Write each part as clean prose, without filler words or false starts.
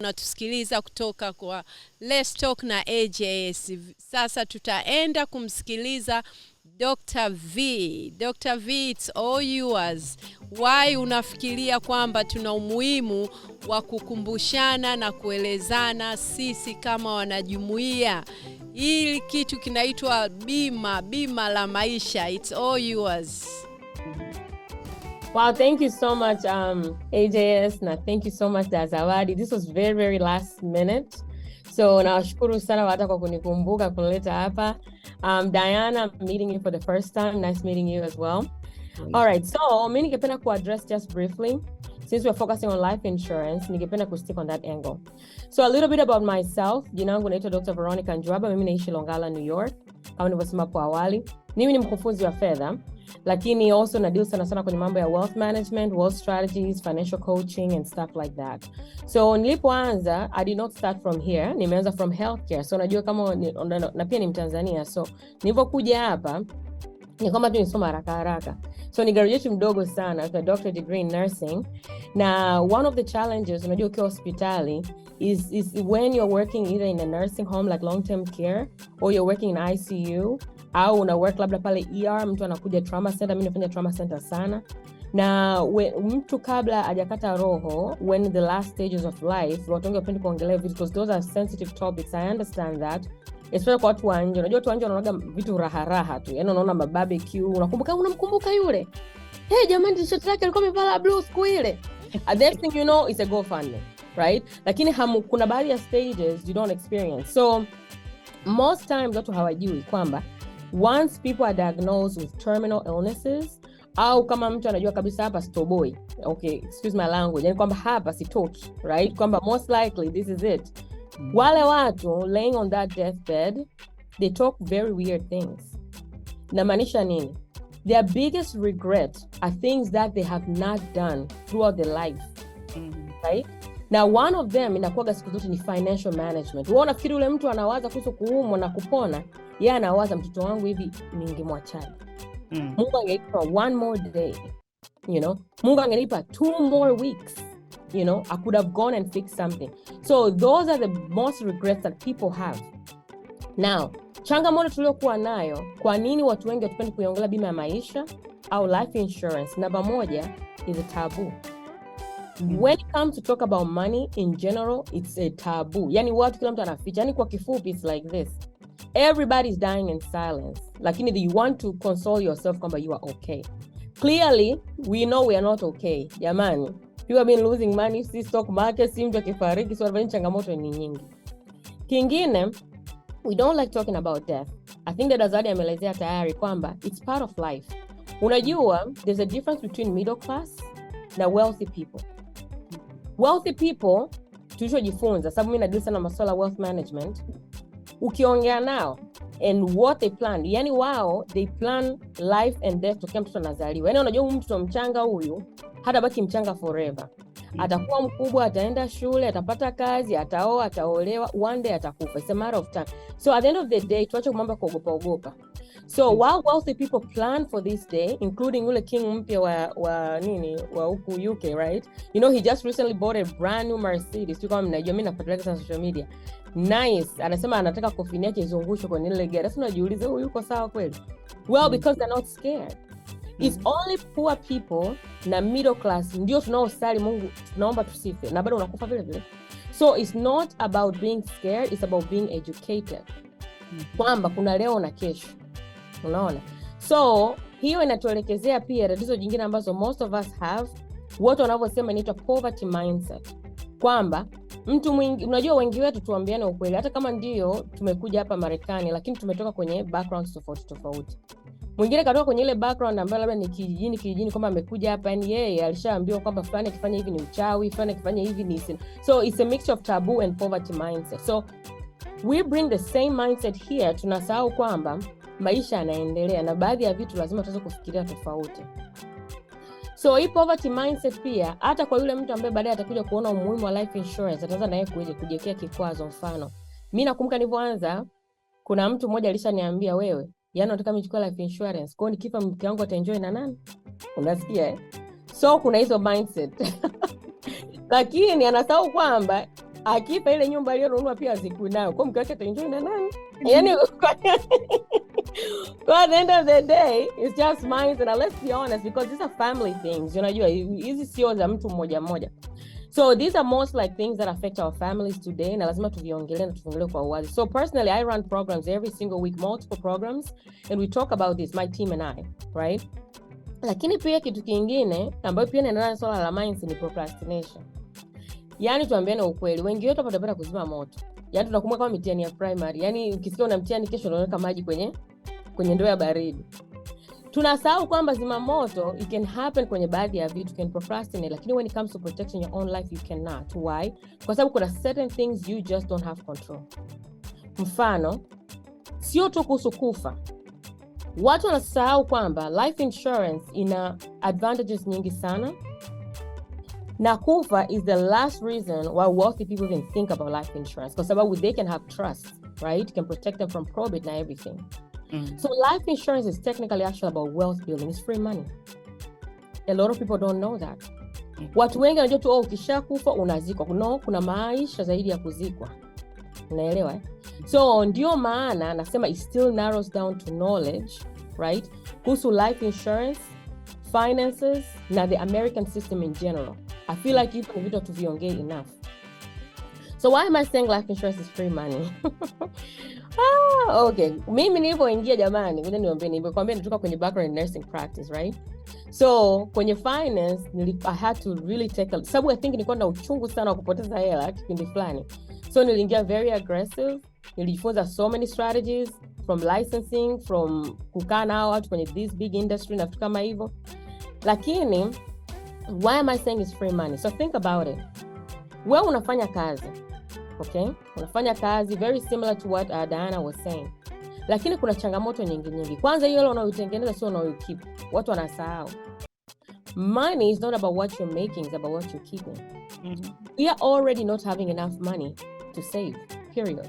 tunatusikiliza kutoka kwa Let's Talk na AJS. Sasa tutaenda kumsikiliza Dr. V. Dr. V, it's all yours. Why unafikiria kwamba tuna umuhimu wa kukumbushana na kuelezana sisi kama wanajumuiya? Hili kitu kinaitwa bima la maisha. It's all yours. Wow, thank you so much, AJS, na thank you so much, Zawadi. This was very, very last minute. So, nawashukuru sana hata kwa kunikumbuka kuleta hapa. Diana, I'm meeting you for the first time. Nice meeting you as well. All right, so, mimi ningependa address just briefly. Since we're focusing on life insurance, ningependa stick on that angle. So, a little bit about myself. Jina langu naitwa Dr. Veronica Njoo. Mimi naishi Longala, New York. Kama nilivyosema hapo awali. Mimi ni mkufunzi wa fedha. Lakini also na deal sana kwenye mambo ya wealth management, wealth strategies, financial coaching and stuff like that. So nilipoanza, I did not start from here. Nimeanza from healthcare. So najua kama na pia ni Mtanzania. So nilipokuja hapa ni kwamba tu nisoma haraka. So ni graduate mdogo sana with a doctorate degree in nursing. Na one of the challenges unajua ukiwa hospitali is when you're working either in a nursing home like long-term care or you're working in ICU au una work labda pale ER, mtu anakuja trauma center. Mimi nafanya trauma center sana. Na mtu kabla hajakata roho, when the last stages of life, watu wengi wapenda kuongelea vitu because those are sensitive topics. I understand that. Especially kwa watu wa nje. Unajua watu wa nje wanaona vitu raha tu. Yaani unaona mabarbecue, unamkumbuka yule. Hey jamani, t-shirt yake alikuwa amevala blue siku ile. At that thing you know it's a GoFundMe, right? Lakini kuna baadhi ya stages you don't experience. So most times watu hawajui kwamba once people are diagnosed with terminal illnesses, au kama mtu anajua kabisa hapa sitoboy, okay, excuse my language, yani kwamba hapa sitoki, right? Kwamba most likely this is it. Wale watu laying on that deathbed, they talk very weird things. Namaanisha nini? Their biggest regret are things that they have not done throughout their life, right? Now one of them inakuwa siku zote ni financial management. Wewe unafikiri ule mtu anawaza kuhusu kuumwa na kupona, yeye anawaza mtoto wangu hivi ningemwachaje? Mungu angenipa one more day, you know? Mungu angenipa 2 more weeks, you know? I could have gone and fixed something. So those are the most regrets that people have. Now, changamoto tuliokuwa nayo, kwa nini watu wengi watupendi kuiongelea bima ya maisha au life insurance? Namba moja is a taboo. When it comes to talk about money in general, it's a taboo. Yani watu kila mtu anaficha. Yani kwa kifupi it's like this. Everybody's dying in silence. Lakini you want to console yourself kwamba you are okay. Clearly, we know we are not okay. Jamani, people have been losing money, see stock market, si mtu akifariki, so wanafanya changamoto ni nyingi. Kingine, we don't like talking about death. I think that Zawadi ameelezea tayari kwamba it's part of life. Unajua, there's a difference between middle class na wealthy people. Wealthy people, tulichojifunza, sababu mimi nadeal sana masuala wealth management, ukiongea nao and what they plan, yani wao they plan life and death tokea mtoto anazaliwa. Yani unajua mtoto mchanga huyu hata baki mchanga forever. Atakuwa mkubwa, ataenda shule, atapata kazi, ataoa, ataolewa, one day atakufa. It's a matter of time. So at the end of the day, tuache mambo kuogopa. So while wealthy people plan for this day, including ule king mpya wa huku UK, right? You know, he just recently bought a brand new Mercedes. Kama mnajua, mimi nafuatilia sana social media. Nice. Anasema anataka kofini yake izungushwe kwenye ile gari. Sasa unajiuliza huyu yuko sawa kweli? Well, because they're not scared. It's only poor people na middle class ndio tunaosali Mungu tunaomba tusife na bado unakufa vile vile. So it's not about being scared, it's about being educated. Kwamba kuna leo na kesho. Unaona? So hiyo inatuelekezea pia tatizo jingine ambazo most of us have, watu wanavyosema inaitwa poverty mindset. Kwamba mtu mwingi, unajua wengi wetu tuambiane ukweli, hata kama ndio tumekuja hapa Marekani lakini tumetoka kwenye backgrounds tofauti. Mwingine katoka kwenye ile background ambayo labda ni kijijini kwamba amekuja hapa, yani yeye alishaambiwa kwamba fulani akifanya hivi ni uchawi, fulani akifanya hivi ni sin. So it's a mixture of taboo and poverty mindset. So we bring the same mindset here. Tunasahau kwamba maisha yanaendelea na baadhi ya vitu lazima tuweze kufikiria tofauti. So hii poverty mindset pia hata kwa yule mtu ambaye baadaye atakuja kuona umuhimu wa life insurance, ataanza naye kujiwekea kikwazo. Mfano, mimi nakumbuka nilipoanza kuna mtu mmoja alishaniambia, wewe yani nataka nichukue life insurance, kwa nikifa mke wangu ataenjoy na nani? Unasikia So kuna hizo mindset. Lakini anasahau kwamba akifa ile nyumba aliyonunua pia azikwe nayo, kwa mke wake ataenjoy na nani? Yani at the end of the day it's just mine, and let's be honest, because these are family things, unajua hizi sio za mtu mmoja mmoja. So these are most like things that affect our families today, na lazima tuviongelee na tuviongelee kwa uwazi. So personally I run programs every single week, multiple programs, and we talk about this, my team and I, right? Lakini pia kitu kingine ambayo pia inaendana na swala la mindset ni procrastination. Yani tuambiane ukweli, wengi wetu hapa kuzima moto. Yani tunakumbuka kama mitihani ya primary. Yani ukisikia una mtihani kesho unaweka maji kwenye ndoo ya baridi. Tunasahau kwamba zima moto it can happen kwenye baadhi ya vitu, can procrastinate, lakini when it comes to protecting your own life you cannot. Why? Kwa sababu kuna certain things you just don't have control. Mfano, sio tu kuhusu kufa. Watu wanasahau kwamba life insurance ina advantages nyingi sana. Na kufa is the last reason why wealthy people even think about life insurance, kwa sababu they can have trust, right? Can protect them from probate and everything. So life insurance is technically actually about wealth building. It's free money. A lot of people don't know that. Watu wengi wanajua tu ukishakufa unazikwa. No, kuna maisha zaidi ya kuzikwa. Unaelewa? So ndio maana nasema it still narrows down to knowledge, right? Kuhusu life insurance, finances, na the American system in general. I feel like you can tuviongee enough. So why am I saying life insurance is free money? Okay. Mimi nilipoingia jamani, ngoja niwaambie, nilikwambia nitoka kwenye background in nursing practice, right? So kwenye finance I had to really take sababu I think nilikuwa na uchungu sana wa kupoteza hela kipindi fulani. So niliingia very aggressive, nilijifunza so many strategies, from licensing, from kukaa nao watu kwenye this big industry na vitu kama hivyo. Lakini why am I saying it's free money? So think about it. Wewe unafanya kazi, okay? Unafanya kazi very similar to what Diana was saying. Lakini kuna changamoto nyingi. Kwanza hiyo unayotengeneza sio unayokeep. Watu wanasahau. Money is not about what you're making, it's about what you're keeping. We are already not having enough money to save, period.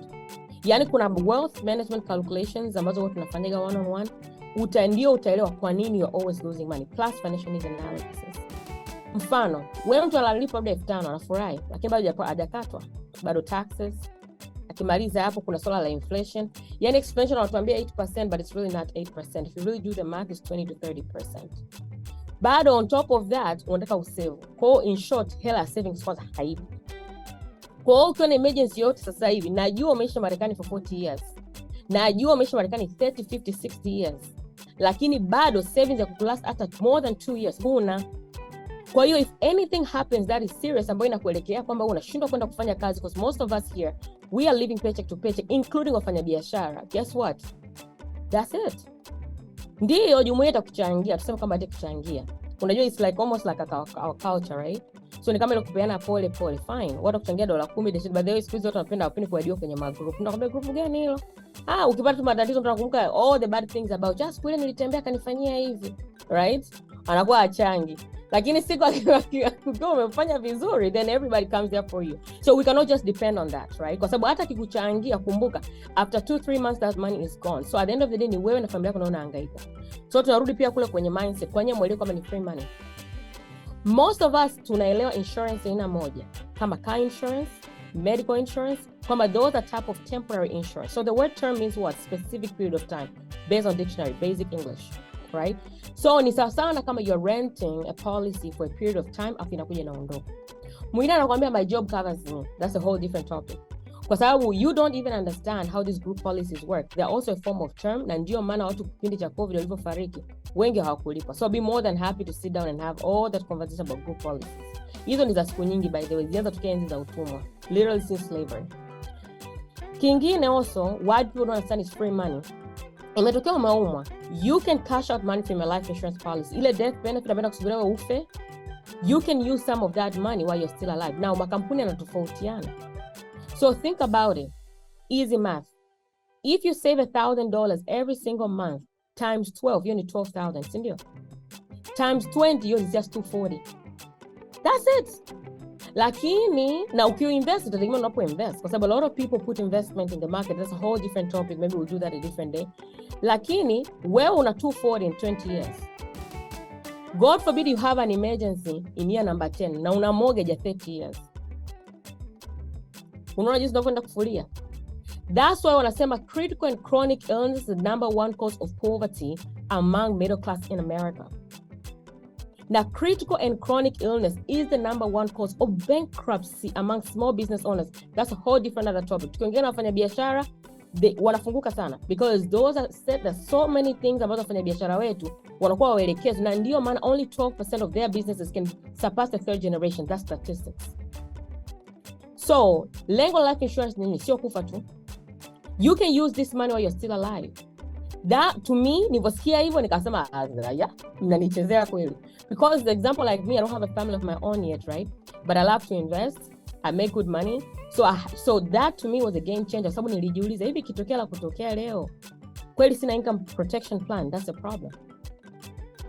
Yani kuna wealth management calculations ambazo watu tunafanyaga one on one. Ndio utaelewa kwa nini you're always losing money, plus financial needs analysis. Mfano, wewe mtu analipa labda 5,000 anafurahi, lakini bado hajakatwa, bado taxes. Akimaliza hapo kuna swala la inflation. Yani expansion wanatuambia 8%, but it's really not 8%. If you really do the math, it's 20 to 30%. Bado on top of that, unataka usave. Kwa in short, hela savings kwanza haipo. Kwa ukiwa na emergency yote sasa hivi, najua umeishi Marekani for 40 years. Najua umeishi Marekani 30, 50, 60 years. Lakini bado savings ya kukulast hata more than 2 years huna. Kwa hiyo if anything happens that is serious ambayo inakuelekea kwamba unashindwa kwenda kufanya kazi, because most of us here we are living paycheck to paycheck, including wafanyabiashara. Guess what? That's it. Ndio jumuiya itakuchangia, tuseme kama itakuchangia. Unajua it's like almost like our culture, right? So ni kama ile kupeana pole, fine. Watu kuchangia $10, by the way, siku hizo watu wanapenda kuadiwa kwenye magroup. Unakwambia group gani hilo? Ukipata tu matatizo tunakumbuka all the bad things about just kule nilitembea kanifanyia hivi, right? Anakuwa achangi. Lakini siku akiwa umefanya vizuri, then everybody comes there for you. So we cannot just depend on that, right? Kwa sababu hata kikuchangia, kumbuka, after 2-3 months that money is gone. So at the end of the day ni wewe na familia yako unahangaika. So tunarudi pia kule kwenye mindset, kwenye mwelekeo kama ni free money. Most of us tunaelewa insurance aina moja, kama car insurance, medical insurance, kama those are type of temporary insurance. So the word term means what? Specific period of time, based on dictionary, basic English. Right? So ni sawa sana kama you're renting a policy for a period of time afu inakuja inaondoka. Mwingine anakuambia my job covers me. That's a whole different topic. Kwa sababu you don't even understand how these group policies work. They're also a form of term, na ndio maana watu kipindi cha COVID walivyofariki wengi hawakulipa. So I'll be more than happy to sit down and have all that conversation about group policies. Hizo ni za siku nyingi, by the way, zianza tokea enzi za utumwa, literally since slavery. Kingine also, why people don't understand is free money. Imetokea umeumwa, you can cash out money from your life insurance policy. Ile death benefit ambayo kusubiria wewe ufe, you can use some of that money while you're still alive. Now makampuni yanatofautiana. So think about it. Easy math. If you save $1,000 every single month times 12, hiyo ni 12,000, si ndio? Times 20, hiyo is just 240. That's it. Lakini na ukiinvest utategemea unapoinvest, kwa sababu a lot of people put investment in the market. That's a whole different topic. Maybe we'll do that a different day. Lakini wewe una 240 in 20 years. God forbid you have an emergency in year number 10 na una mortgage ya 30 years. Unaona jinsi unavyoenda kufulia. That's why wanasema critical and chronic illness is the #1 cause of poverty among middle class in America. Now, critical and chronic illness is the #1 cause of bankruptcy among small business owners. That's a whole different other topic. Tukiongea na wafanya biashara, wanafunguka sana because those are said that so many things ambazo wafanya biashara wetu wanakuwa waelekezi, na ndio maana only 12% of their businesses can surpass the 3rd generation. That's statistics. So, lengo la life insurance nini? Sio kufa tu. You can use this money while you're still alive. That to me, nilivyosikia hivyo nikasema ya mnanichezea kweli. Because the example like me, I don't have a family of my own yet, right? But I love to invest. I make good money. So that to me was a game changer. Sababu nilijiuliza hivi kitokea la kutokea leo, kweli sina income protection plan, that's a problem.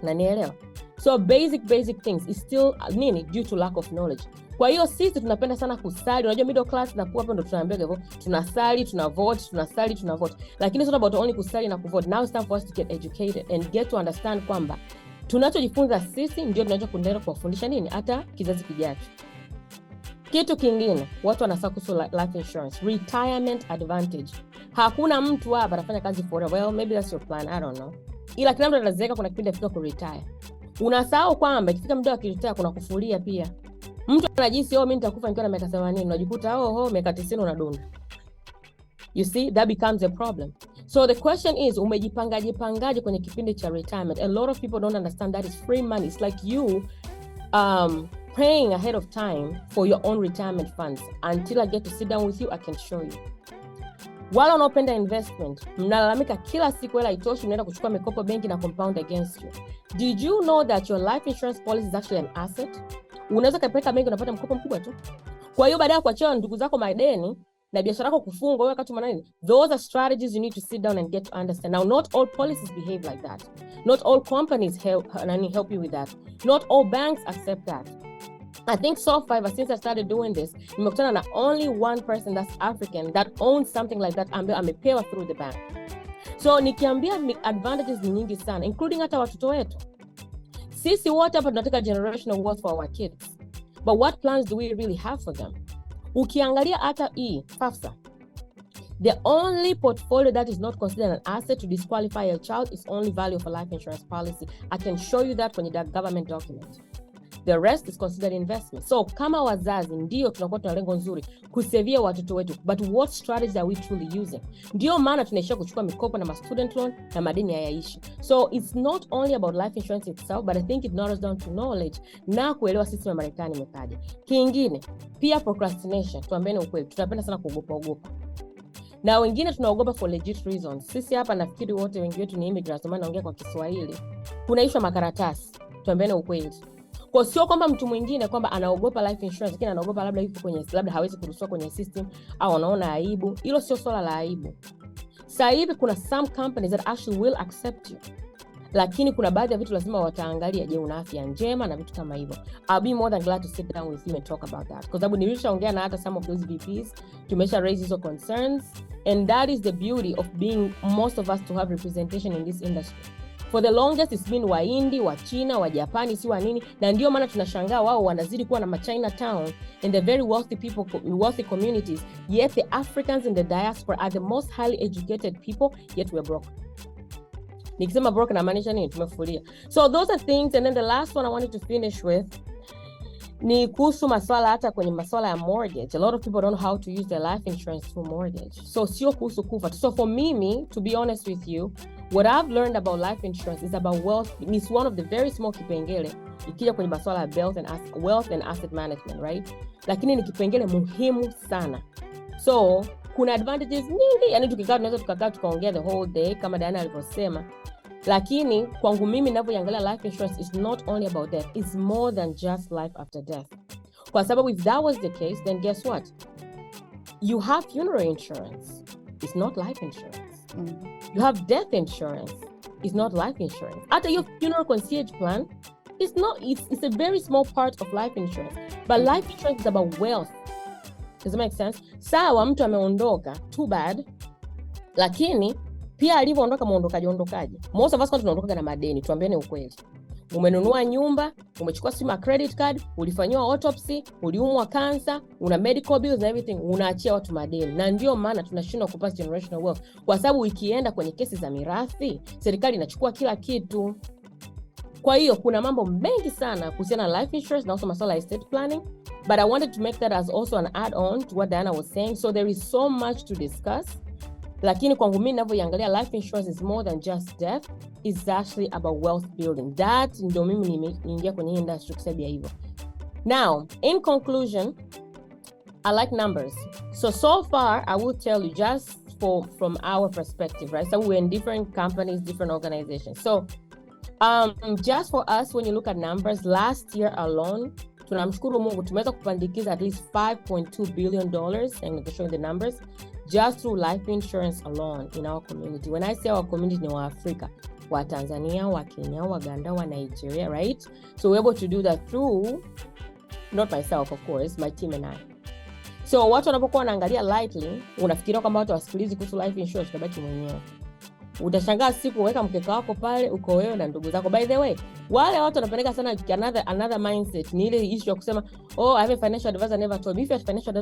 Na nielewa. So basic things is still nini due to lack of knowledge. Kwa hiyo sisi tunapenda sana kusali. Unajua middle class na hapo ndo tunaambia hivyo, tunasali, tunavote, tunasali, tunavote. Lakini it's not about only kusali na kuvote. Now it's time for us to get educated and get to understand kwamba tunachojifunza sisi ndio tunacho kuendelea kuwafundisha nini hata kizazi kijacho. Kitu kingine, watu wanasahau kuhusu life insurance, retirement advantage. Hakuna mtu hapa anafanya kazi forever. Well, maybe that's your plan, I don't know. Ila kila mtu anazeeka kuna kipindi afika ku retire. Unasahau kwamba ikifika muda wa kuretire kuna kufulia pia. Mtu anajisi mimi nitakufa nikiwa na miaka 80, unajikuta miaka 90 unadunda. You see, that becomes a problem. So the question is, umejipangaje kwenye kipindi cha retirement? A lot of people don't understand that is free money. It's like you paying ahead of time for your own retirement funds. Until I get to sit down with you, I can show you. Wala unaopenda investment, mnalalamika kila siku hela haitoshi, mnaenda kuchukua mikopo benki na compound against you. Did you know that your life insurance policy is actually an asset? Unaweza kupeleka benki unapata mkopo mkubwa tu. Kwa hiyo baada ya kuachia ndugu zako madeni na biashara yako kufungwa wewe wakati manani, those are strategies you need to sit down and get to understand. Now, not all policies behave like that. Not all companies help you with that. Not all banks accept that. I think so far, ever since I started doing this, nimekutana na only one person that's African that owns something like that ambaye amepewa through the bank. So nikiambia advantages ni nyingi sana, including hata watoto wetu. Sisi wote hapa tunataka generational wealth for our kids. But what plans do we really have for them? Ukiangalia hata FAFSA, the only portfolio that is not considered an asset to disqualify a child is only value of a life insurance policy. I can show you that kwenye government document. The rest is considered investment. So kama wazazi ndio tunakuwa tuna lengo nzuri kusevia watoto wetu, but what strategies are we truly using? Ndio maana tunaishia kuchukua mikopo na student loan na madeni hayaishi. So it's not only about life insurance itself, but I think it narrows down to knowledge na kuelewa system ya Marekani imekaje. Kingine, pia procrastination. Tuambiane ukweli, tunapenda sana kuogopa. Na wengine tunaogopa for legit reasons. Sisi hapa nafikiri wote wengi wetu ni immigrants, maana naongea kwa Kiswahili. Kuna issue makaratasi. Tuambiane ukweli. Kwa sio kwamba mtu mwingine kwamba anaogopa life insurance, lakini anaogopa labda yuko kwenye labda hawezi kuruhusiwa kwenye system au anaona aibu. Hilo sio swala la aibu. Sasa hivi kuna some companies that actually will accept you. Lakini kuna baadhi ya vitu lazima wataangalia, je, una afya njema na vitu kama hivyo. I'll be more than glad to sit down with you and talk about that. Kwa sababu nilishaongea na hata some of those VPs, tumesha raise hizo concerns, and that is the beauty of being most of us to have representation in this industry. For the longest it's been Wahindi, wa China, wa Japani, si wa nini, na ndio maana tunashangaa wao wanazidi kuwa na Chinatown and the very wealthy people, wealthy communities, yet the Africans in the diaspora are the most highly educated people, yet we're broke. Nikisema broke na maanisha nini? Tumefulia. So those are things, and then the last one I wanted to finish with ni kuhusu maswala hata kwenye maswala ya mortgage. A lot of people don't know how to use their life insurance through mortgage. So sio kuhusu kufa. So for me, to be honest with you, what I've learned about life insurance is about wealth. It's one of the very small kipengele ikija kwenye maswala ya wealth and asset management, right? Lakini ni kipengele muhimu sana. So kuna advantages nyingi, yani tunaweza tukaongea the whole day kama Diana alivyosema. Lakini kwangu mimi ninavyoangalia life insurance is not only about death, it's more than just life after death. Kwa sababu if that was the case, then guess what? You have funeral insurance. It's not life insurance. You have death insurance. It's not life insurance. After your funeral concierge plan, it's a very small part of life insurance. But life insurance is about wealth. Does that make sense? Sawa mtu ameondoka, too bad. Lakini pia alivyoondoka muondokaje? Most of us tunaondoka na madeni, tuambiane ukweli. Umenunua nyumba, umechukua sima credit card, ulifanywa autopsy, uliumwa cancer, una medical bills and everything, unaachia watu madeni. Na ndio maana tunashindwa kupata generational wealth, kwa sababu ikienda kwenye kesi za mirathi, serikali inachukua kila kitu. Kwa hiyo kuna mambo mengi sana kuhusiana na life insurance na also masuala ya estate planning, but I wanted to make that as also an add-on to what Diana was saying. So there is so much to discuss. Lakini kwangu mimi ninavyoangalia, life insurance is more than just death. It's actually about wealth building. That ndio mimi nimeingia kwenye industry kusema hivyo. Now, in conclusion, I like numbers. So far, I will tell you just from our perspective, right? So we're in different companies, different organizations. So just for us, when you look at numbers, last year alone, tunamshukuru Mungu tumeweza kupandikiza at least $5.2 billion, and to show the numbers, just through life insurance alone in our community. When I say our community, ni wa Africa, wa Tanzania, wa Kenya, wa Uganda, wa Nigeria, right? So we're able to do that through, not myself, of course, my team and I. So watu wanapokuwa wanaangalia lightly, unafikiria kwamba watu wasikilizi kuhusu life insurance, unabaki mwenyewe. Utashangaa siku weka mkeka wako pale, uko wewe na ndugu zako. By the way, wale watu wanapeleka sana another mindset, ni ile issue ya kusema, oh, I have a financial advisor never told me. If your financial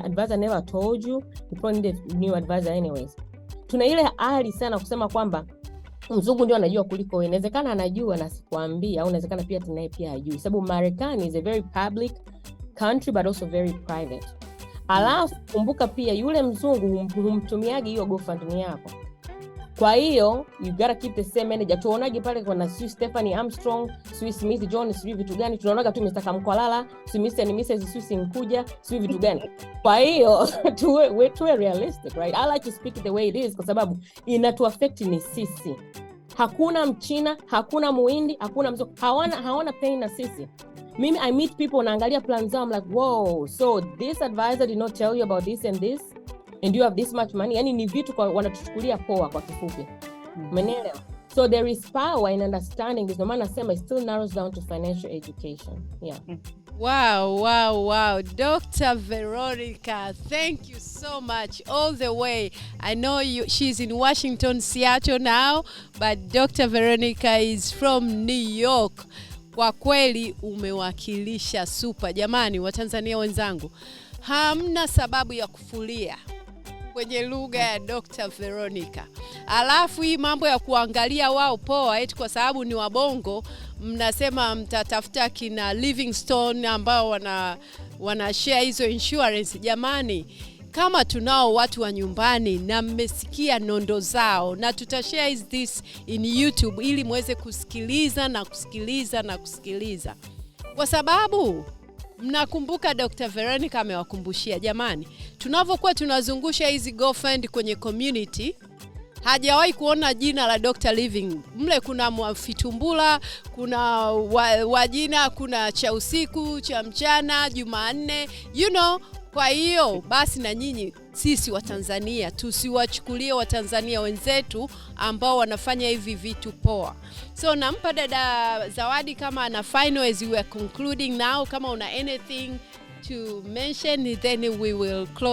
advisor never told you, you probably need a new advisor anyways. Tuna ile hali sana kusema kwamba mzungu ndio anajua kuliko wewe. Inawezekana anajua na sikwambia, au inawezekana pia tunaye pia hajui. Sababu Marekani is a very public country but also very private. Alafu kumbuka pia yule mzungu humtumiagi hiyo GoFundMe yako. Kwa hiyo you gotta keep the same manager. Tuonaje pale kwa Stephanie Armstrong, Smith John, vitu gani? Tunaonaga tu Mr. Kamkwalala, Smith and Mrs. Nkuja, vitu gani? Kwa hiyo tuwe realistic, right? I like to speak it the way it is kwa sababu inatu affect ni sisi. Hakuna Mchina, hakuna Muhindi, hakuna mzungu. Hawana pain na sisi. Mimi I meet people naangalia plans zao, I'm like, whoa, so this advisor did not tell you about this and this, and you have this much money. Yani ni vitu kwa wanatuchukulia poa kwa kifupi. Umeelewa? So there is power in understanding this. No maana nasema it still narrows down to financial education. Yeah. Wow. Dr. Veronica, thank you so much all the way. I know she's in Washington, Seattle now, but Dr. Veronica is from New York. Kwa kweli umewakilisha super. Jamani, Watanzania wenzangu, hamna sababu ya kufulia kwenye lugha ya Dr. Veronica. Alafu hii mambo ya kuangalia wao poa eti kwa sababu ni wabongo, mnasema mtatafuta kina Livingstone ambao wana share hizo insurance. Jamani, kama tunao watu wa nyumbani na mmesikia nondo zao, na tutashare this in YouTube ili muweze kusikiliza na kusikiliza. Kwa sababu mnakumbuka Dr. Veronica amewakumbushia, jamani, tunavyokuwa tunazungusha hizi GoFund kwenye community, hajawahi kuona jina la Dr. Living. Mle kuna Mwafitumbula, kuna wajina, kuna cha usiku, cha mchana, Jumanne, you know. Kwa hiyo basi na nyinyi sisi wa Tanzania tusiwachukulie wa Tanzania wenzetu ambao wanafanya hivi vitu poa. So nampa dada Zawadi kama ana final as we are concluding now, kama una anything to mention, then we will close.